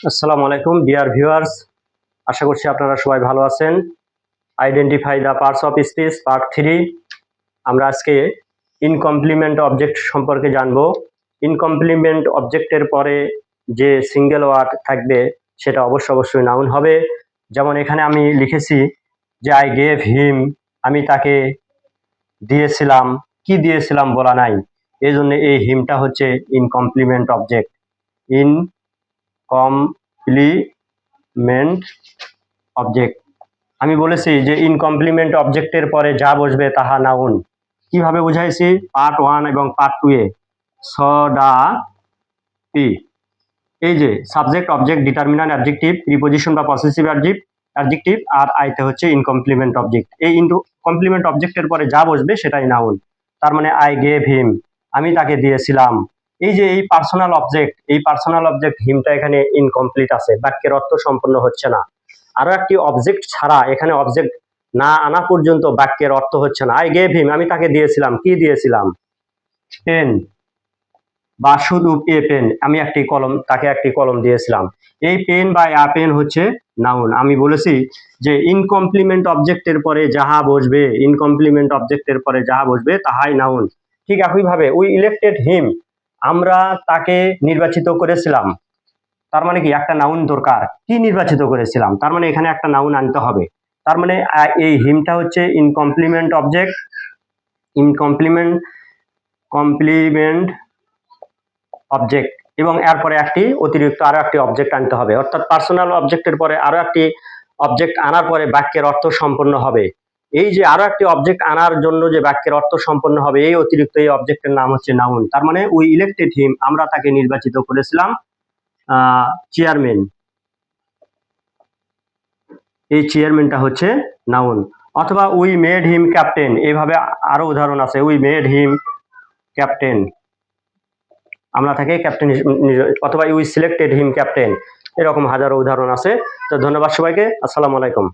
আসসালামু আলাইকুম dear viewers, আশা করছি আপনারা সবাই ভালো আছেন। Identify the parts of speech part 3। আমরা আজকে ইনকমপ্লিমেন্ট অবজেক্ট সম্পর্কে জানব। ইনকমপ্লিমেন্ট অবজেক্টের পরে যে সিঙ্গেল ওয়ার্ড থাকবে সেটা অবশ্যই নাউন হবে। যেমন এখানে আমি লিখেছি যে আই গেভ হিম, আমি তাকে দিয়েছিলাম। কি দিয়েছিলাম বলা নাই, এই জন্য এই হিমটা হচ্ছে ইনকমপ্লিমেন্ট অবজেক্ট। ইনকমপ্লিমেন্ট অবজেক্ট। আমি বলেছি যে ইনকমপ্লিমেন্ট অবজেক্টের পরে যা বসবে তাহা নাউন। কিভাবে বুঝাইছি পার্ট 1 এবং পার্ট 2 এ। সডা পি, এই যে সাবজেক্ট অবজেক্ট ডিটারমিনান্ট অ্যাডজেক্টিভ প্রিপজিশন বা পসেসিভ অ্যাডজেক্টিভ আর আইতে হচ্ছে ইনকমপ্লিমেন্ট অবজেক্ট। এই কমপ্লিমেন্ট অবজেক্টের পরে যা বসবে সেটাই নাউন। তার মানে আই গেভ হিম, আমি তাকে দিয়েছিলাম। এই যে এই পার্সোনাল অবজেক্ট হিমটা এখানে ইনকমপ্লিট আছে, বাক্যের অর্থ সম্পন্ন হচ্ছে না। আরো একটি অবজেক্ট ছাড়া এখানে অবজেক্ট না আনা পর্যন্ত বাক্যের অর্থ হচ্ছে না। আই গেভ হিম, আমি তাকে দিয়েছিলাম। কি দিয়েছিলাম? পেন, বা শুধু এ পেন, আমি তাকে একটি কলম দিয়েছিলাম। এই পেন বা আ পেন হচ্ছে নাউন। আমি বলেছি যে ইনকমপ্লিমেন্ট অবজেক্টের পরে যাহা বসবে তাহাই নাউন। ঠিক একইভাবে উই ইলেক্টেড হিম, আমরা তাকে নির্বাচিত করেছিলাম। তার মানে কি একটা নাউন দরকার। কি নির্বাচিত করেছিলাম, তার মানে এখানে একটা নাউন আনতে হবে। তার মানে এই হিমটা হচ্ছে ইনকমপ্লিমেন্ট অবজেক্ট। কমপ্লিমেন্ট অবজেক্ট, এবং এরপরে অতিরিক্ত আরো একটি অবজেক্ট আনতে হবে। অর্থাৎ পার্সোনাল অবজেক্টের পরে আরো একটি অবজেক্ট আনার পরে বাক্যের অর্থ সম্পন্ন হবে। এই যে আরো একটি অবজেক্ট আনার জন্য যে বাক্যের অর্থ সম্পন্ন হবে, এই অতিরিক্ত এই অবজেক্টের নাম হচ্ছে নাউন। তার মানে উই ইলেক্টেড হিম, আমরা তাকে নির্বাচিত করেছিলাম চেয়ারম্যান। এই চেয়ারম্যানটা হচ্ছে নাউন। অথবা উই মেড হিম ক্যাপ্টেন, এইভাবে আরো উদাহরণ আছে। উই মেড হিম ক্যাপ্টেন, আমরা তাকে ক্যাপ্টেন, অথবা উই সিলেক্টেড হিম ক্যাপ্টেন, এরকম হাজারো উদাহরণ আছে। তো ধন্যবাদ সবাইকে, আসসালামু আলাইকুম।